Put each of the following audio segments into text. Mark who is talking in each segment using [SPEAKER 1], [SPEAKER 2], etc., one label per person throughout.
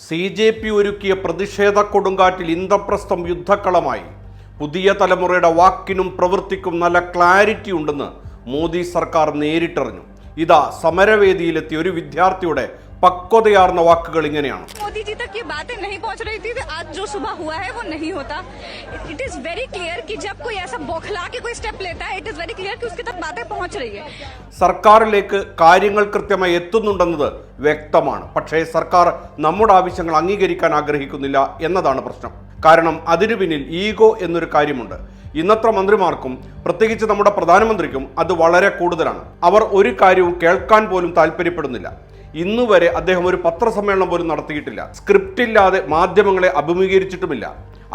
[SPEAKER 1] CJP ഒരുക്കിയ പ്രതിഷേധ കൊടുങ്കാറ്റിൽ ഇന്ദ്രപ്രസ്ഥം യുദ്ധക്കളമായി. പുതിയ തലമുറയുടെ വാക്കിനും പ്രവൃത്തിക്കും നല്ല ക്ലാരിറ്റി ഉണ്ടെന്ന് മോദി സർക്കാർ നേരിട്ടറിഞ്ഞു. ഇതാ സമരവേദിയിലെത്തിയ ഒരു വിദ്യാർത്ഥിയുടെ പക്വതയാർന്ന വാക്കുകൾ ഇങ്ങനെയാണ്.
[SPEAKER 2] मोदी जी तक ये बातें नहीं पहुंच रही थी, आज जो सुबह हुआ है वो नहीं होता. इट इज वेरी क्लियर कि जब कोई ऐसा बौखला के कोई स्टेप लेता है, इट इज वेरी क्लियर कि उसके तक बातें पहुंच रही है.
[SPEAKER 1] സർക്കാരിലേക്ക് കാര്യങ്ങൾ കൃത്യമായി എത്തുന്നുണ്ടെന്നത് വ്യക്തമാണ്. പക്ഷേ സർക്കാർ നമ്മുടെ ആവശ്യങ്ങൾ അംഗീകരിക്കാൻ ആഗ്രഹിക്കുന്നില്ല എന്നതാണ് പ്രശ്നം. കാരണം അതിനു പിന്നിൽ ഈഗോ എന്നൊരു കാര്യമുണ്ട്. ഇന്നത്തെ മന്ത്രിമാർക്കും പ്രത്യേകിച്ച് നമ്മുടെ പ്രധാനമന്ത്രിക്കും അത് വളരെ കൂടുതലാണ്. അവർ ഒരു കാര്യവും കേൾക്കാൻ പോലും താല്പര്യപ്പെടുന്നില്ല. ഇന്നുവരെ അദ്ദേഹം ഒരു പത്രസമ്മേളനം പോലും നടത്തിയിട്ടില്ല. സ്ക്രിപ്റ്റ് ഇല്ലാതെ മാധ്യമങ്ങളെ അഭിമുഖീകരിച്ചിട്ടുമില്ല.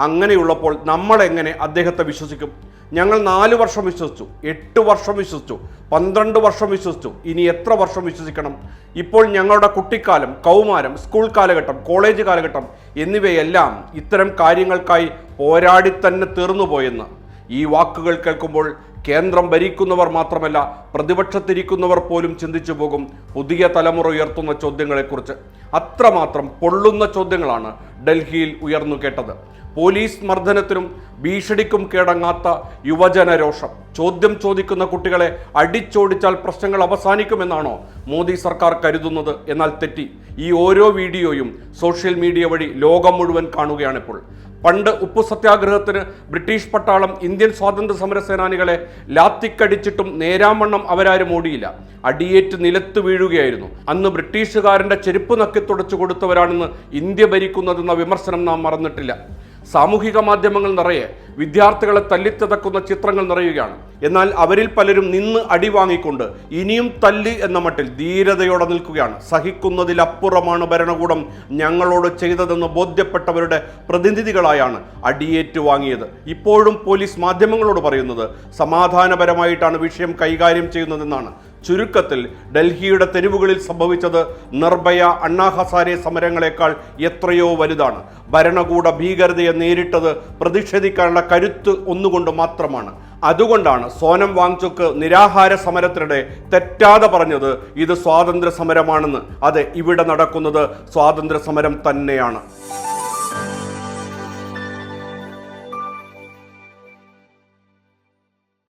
[SPEAKER 1] അങ്ങനെയുള്ളപ്പോൾ നമ്മൾ എങ്ങനെ അദ്ദേഹത്തെ വിശ്വസിക്കും? ഞങ്ങൾ 4 വർഷം വിശ്വസിച്ചു, 8 വർഷം വിശ്വസിച്ചു, 12 വർഷം വിശ്വസിച്ചു. ഇനി എത്ര വർഷം വിശ്വസിക്കണം? ഇപ്പോൾ ഞങ്ങളുടെ കുട്ടിക്കാലം, കൗമാരം, സ്കൂൾ കാലഘട്ടം, കോളേജ് കാലഘട്ടം എന്നിവയെല്ലാം ഇത്തരം കാര്യങ്ങൾക്കായി പോരാടി തന്നെ തീർന്നുപോയെന്ന് ഈ വാക്കുകൾ കേൾക്കുമ്പോൾ കേന്ദ്രം ഭരിക്കുന്നവർ മാത്രമല്ല പ്രതിപക്ഷത്തിരിക്കുന്നവർ പോലും ചിന്തിച്ചു പോകും പുതിയ തലമുറ ഉയർത്തുന്ന ചോദ്യങ്ങളെക്കുറിച്ച്. അത്രമാത്രം പൊള്ളുന്ന ചോദ്യങ്ങളാണ് ഡൽഹിയിൽ ഉയർന്നു കേട്ടത്. പോലീസ് മർദ്ദനത്തിനും ഭീഷണിക്കും കീഴടങ്ങാത്ത യുവജന രോഷം. ചോദ്യം ചോദിക്കുന്ന കുട്ടികളെ അടിച്ചോടിച്ചാൽ പ്രശ്നങ്ങൾ അവസാനിക്കുമെന്നാണോ മോദി സർക്കാർ കരുതുന്നത്? എന്നാൽ തെറ്റി. ഈ ഓരോ വീഡിയോയും സോഷ്യൽ മീഡിയ വഴി ലോകം മുഴുവൻ കാണുകയാണിപ്പോൾ. പണ്ട് ഉപ്പു സത്യാഗ്രഹത്തിന് ബ്രിട്ടീഷ് പട്ടാളം ഇന്ത്യൻ സ്വാതന്ത്ര്യ സമര സേനാനികളെ ലാത്തിക്കടിച്ചിട്ടും നേരാവണ്ണം അവരാരും ഓടിയില്ല. അടിയേറ്റ് നിലത്ത് വീഴുകയായിരുന്നു. അന്ന് ബ്രിട്ടീഷുകാരൻ്റെ ചെരുപ്പ് നക്കി തുടച്ചു കൊടുത്തവരാണെന്ന് ഇന്ത്യ ഭരിക്കുന്നതെന്ന വിമർശനം നാം മറന്നിട്ടില്ല. സാമൂഹിക മാധ്യമങ്ങൾ നിറയെ വിദ്യാർത്ഥികളെ തല്ലിത്തതക്കുന്ന ചിത്രങ്ങൾ നിറയുകയാണ്. എന്നാൽ അവരിൽ പലരും നിന്ന് അടി വാങ്ങിക്കൊണ്ട് ഇനിയും തല്ല് എന്ന മട്ടിൽ ധീരതയോടെ നിൽക്കുകയാണ്. സഹിക്കുന്നതിലപ്പുറമാണ് ഭരണകൂടം ഞങ്ങളോട് ചെയ്തതെന്ന് ബോധ്യപ്പെട്ടവരുടെ പ്രതിനിധികളായാണ് അടിയേറ്റു വാങ്ങിയത്. ഇപ്പോഴും പോലീസ് മാധ്യമങ്ങളോട് പറയുന്നത് സമാധാനപരമായിട്ടാണ് വിഷയം കൈകാര്യം ചെയ്യുന്നതെന്നാണ്. ചുരുക്കത്തിൽ ഡൽഹിയുടെ തെരുവുകളിൽ സംഭവിച്ചത് നിർഭയ, അണ്ണാ ഹസാരെ സമരങ്ങളെക്കാൾ എത്രയോ വലുതാണ്. ഭരണകൂട ഭീകരതയെ നേരിട്ടത് പ്രതിഷേധിക്കാനുള്ള കരുത്ത് ഒന്നുകൊണ്ട് മാത്രമാണ്. അതുകൊണ്ടാണ് സോനം വാങ്ചുക്ക് നിരാഹാര സമരത്തിനിടെ തെറ്റാതെ പറഞ്ഞത് ഇത് സ്വാതന്ത്ര്യ സമരമാണെന്ന്. അതെ, ഇവിടെ നടക്കുന്നത് സ്വാതന്ത്ര്യ സമരം തന്നെയാണ്.